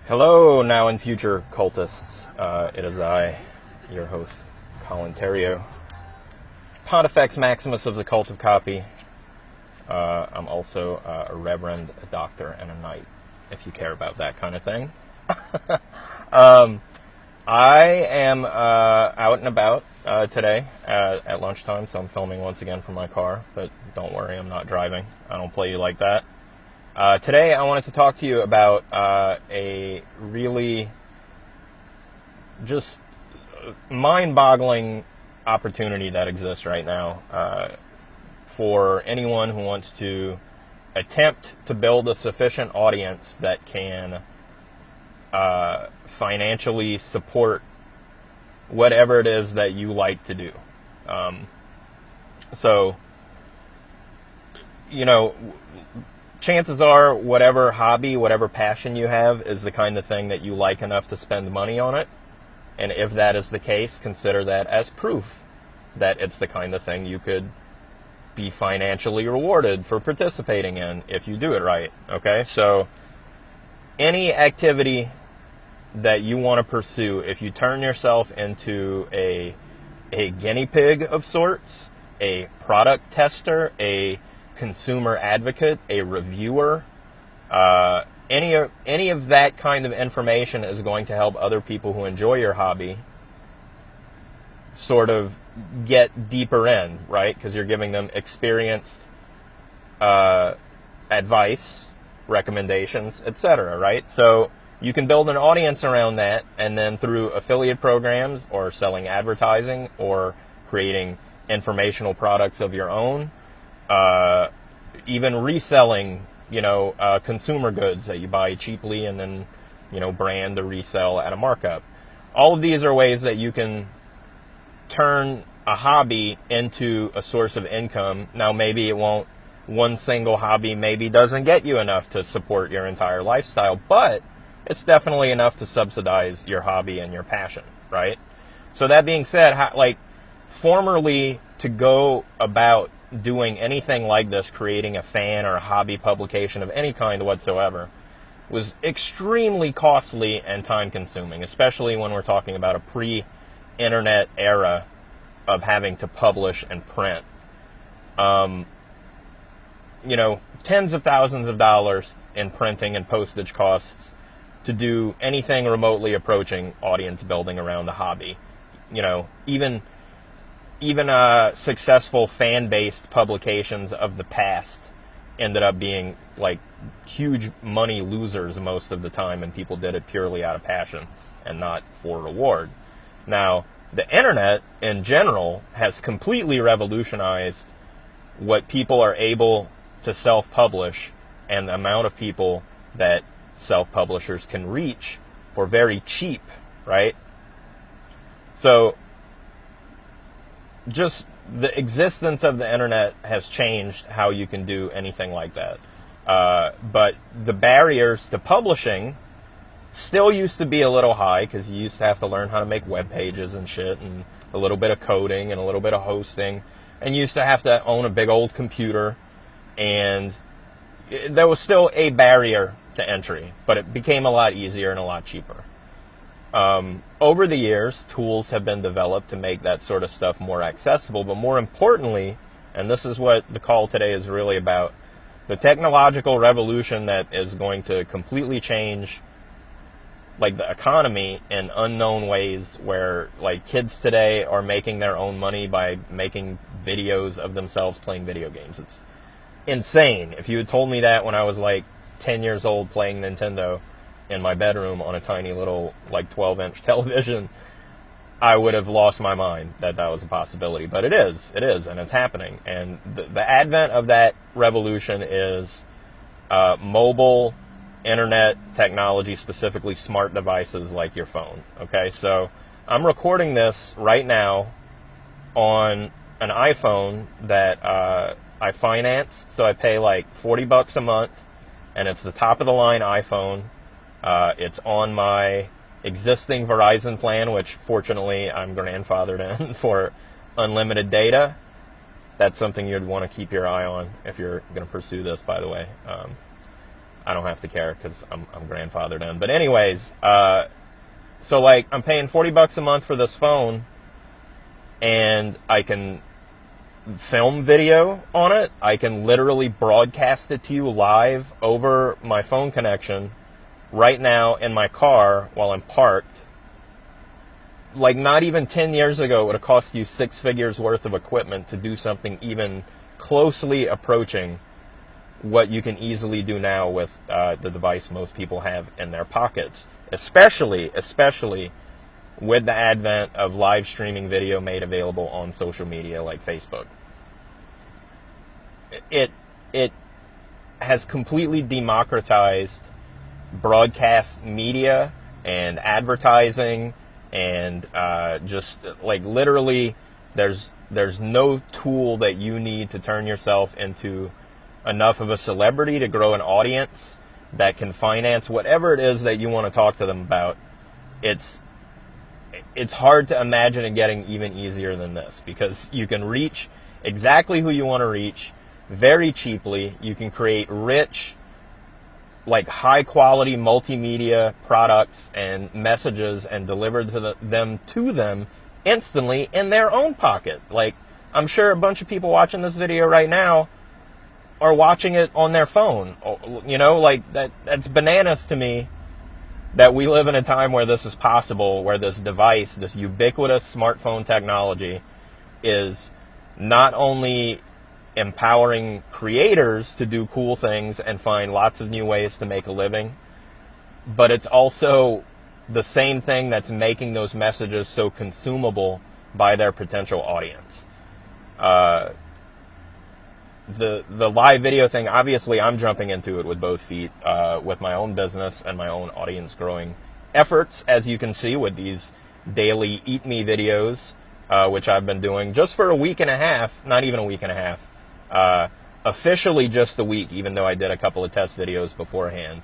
Hello, now and future cultists. It is I, your host, Colin Theriault, Pontifex Maximus of the Cult of Copy. I'm also a reverend, a doctor, and a knight, if you care about that kind of thing. I am out and about today at lunchtime, so I'm filming once again from my car, but don't worry, I'm not driving. I don't play you like that. Today I wanted to talk to you about a really just mind-boggling opportunity that exists right now for anyone who wants to attempt to build a sufficient audience that can financially support whatever it is that you like to do. Chances are whatever hobby, whatever passion you have is the kind of thing that you like enough to spend money on it. And if that is the case, consider that as proof that it's the kind of thing you could be financially rewarded for participating in if you do it right. Okay? So any activity that you want to pursue, if you turn yourself into a guinea pig of sorts, a product tester, a consumer advocate, a reviewer, any of that kind of information is going to help other people who enjoy your hobby sort of get deeper in, right? Because you're giving them experienced advice, recommendations, etc., right? So you can build an audience around that, and then through affiliate programs or selling advertising or creating informational products of your own, even reselling, consumer goods that you buy cheaply and then, brand to resell at a markup. All of these are ways that you can turn a hobby into a source of income. Now, maybe it won't, one single hobby maybe doesn't get you enough to support your entire lifestyle, but it's definitely enough to subsidize your hobby and your passion, right? So that being said, formerly to go about doing anything like this, creating a fan or a hobby publication of any kind whatsoever, was extremely costly and time-consuming, especially when we're talking about a pre-internet era of having to publish and print. Tens of thousands of dollars in printing and postage costs to do anything remotely approaching audience building around the hobby. Even successful fan-based publications of the past ended up being like huge money losers most of the time, and people did it purely out of passion and not for reward. Now, the internet in general has completely revolutionized what people are able to self-publish and the amount of people that self-publishers can reach for very cheap, right? So just the existence of the internet has changed how you can do anything like that. But the barriers to publishing still used to be a little high, because you used to have to learn how to make web pages and shit, and a little bit of coding and a little bit of hosting, and you used to have to own a big old computer, and there was still a barrier to entry, but it became a lot easier and a lot cheaper. Over the years, tools have been developed to make that sort of stuff more accessible, but more importantly, and this is what the call today is really about, the technological revolution that is going to completely change the economy in unknown ways, where kids today are making their own money by making videos of themselves playing video games. It's insane. If you had told me that when I was 10 years old playing Nintendo in my bedroom on a tiny little 12-inch television, I would have lost my mind that was a possibility. But it is, and it's happening. And the advent of that revolution is mobile internet technology, specifically smart devices like your phone. Okay, so I'm recording this right now on an iPhone that I financed, so I pay $40 a month, and it's the top of the line iPhone. It's on my existing Verizon plan, which fortunately I'm grandfathered in for unlimited data. That's something you'd want to keep your eye on if you're going to pursue this, by the way. I don't have to care because I'm grandfathered in. But anyways, so like I'm paying $40 a month for this phone, and I can film video on it. I can literally broadcast it to you live over my phone connection right now in my car while I'm parked. Like not even 10 years ago it would have cost you 6 figures worth of equipment to do something even closely approaching what you can easily do now with the device most people have in their pockets, especially with the advent of live streaming video made available on social media like Facebook. It has completely democratized broadcast media and advertising, and just like literally there's no tool that you need to turn yourself into enough of a celebrity to grow an audience that can finance whatever it is that you want to talk to them about. It's hard to imagine it getting even easier than this, because you can reach exactly who you want to reach very cheaply. You can create rich, like high quality multimedia products and messages and deliver them to them instantly in their own pocket. Like, I'm sure a bunch of people watching this video right now are watching it on their phone. You know, like that's bananas to me that we live in a time where this is possible, where this device, this ubiquitous smartphone technology is not only empowering creators to do cool things and find lots of new ways to make a living, but it's also the same thing that's making those messages so consumable by their potential audience. The live video thing, obviously I'm jumping into it with both feet, with my own business and my own audience growing efforts, as you can see with these daily Eat Me videos, which I've been doing just for a week and a half, not even a week and a half, officially just a week, even though I did a couple of test videos beforehand.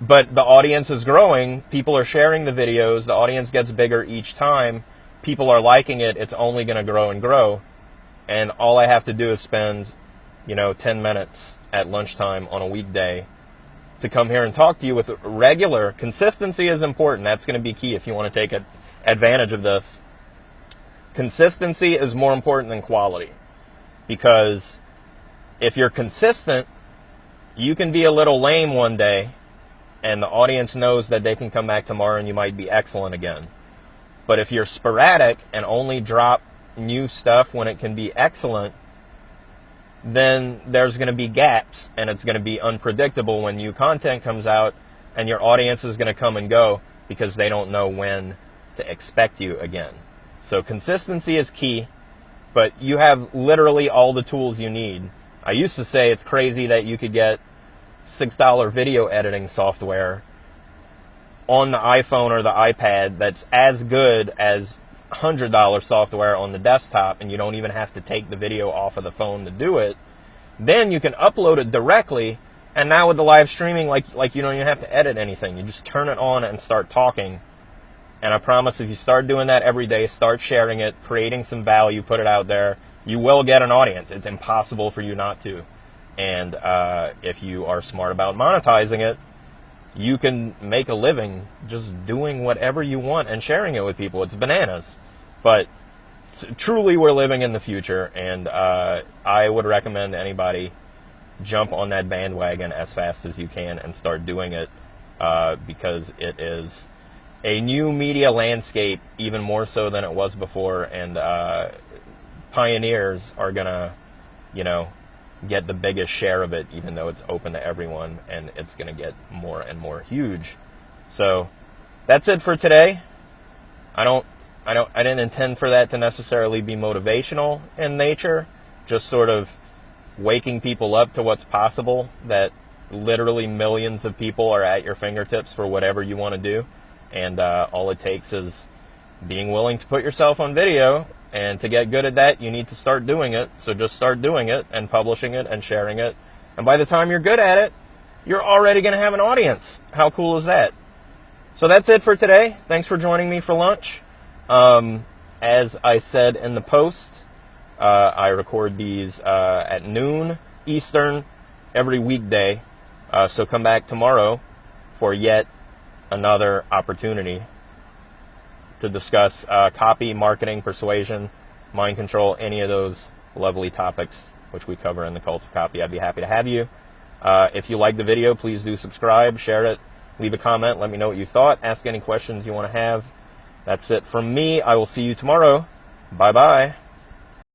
But the audience is growing, people are sharing the videos, the audience gets bigger each time, people are liking it, it's only going to grow and grow. And all I have to do is spend, 10 minutes at lunchtime on a weekday to come here and talk to you with regular consistency is important. That's going to be key if you want to take advantage of this. Consistency is more important than quality, because if you're consistent, you can be a little lame one day and the audience knows that they can come back tomorrow and you might be excellent again. But if you're sporadic and only drop new stuff when it can be excellent, then there's going to be gaps and it's going to be unpredictable when new content comes out, and your audience is going to come and go because they don't know when to expect you again. So consistency is key, but you have literally all the tools you need. I used to say it's crazy that you could get $6 video editing software on the iPhone or the iPad that's as good as $100 software on the desktop, and you don't even have to take the video off of the phone to do it. Then you can upload it directly, and now with the live streaming, like you don't even have to edit anything. You just turn it on and start talking. And I promise, if you start doing that every day, start sharing it, creating some value, put it out there, you will get an audience. It's impossible for you not to. And if you are smart about monetizing it, you can make a living just doing whatever you want and sharing it with people. It's bananas. But truly, we're living in the future, and I would recommend anybody jump on that bandwagon as fast as you can and start doing it, because it is a new media landscape, even more so than it was before, and pioneers are gonna, get the biggest share of it, even though it's open to everyone, and it's gonna get more and more huge. So that's it for today. I didn't intend for that to necessarily be motivational in nature, just sort of waking people up to what's possible, that literally millions of people are at your fingertips for whatever you want to do. And all it takes is being willing to put yourself on video, and to get good at that, you need to start doing it. So just start doing it and publishing it and sharing it. And by the time you're good at it, you're already going to have an audience. How cool is that? So that's it for today. Thanks for joining me for lunch. As I said in the post, I record these at noon Eastern, every weekday. So come back tomorrow for yet another opportunity to discuss copy, marketing, persuasion, mind control, any of those lovely topics which we cover in the Cult of Copy. I'd be happy to have you. If you like the video, please do subscribe, share it, leave a comment, let me know what you thought, ask any questions you want to have. That's it from me. I will see you tomorrow. Bye-bye.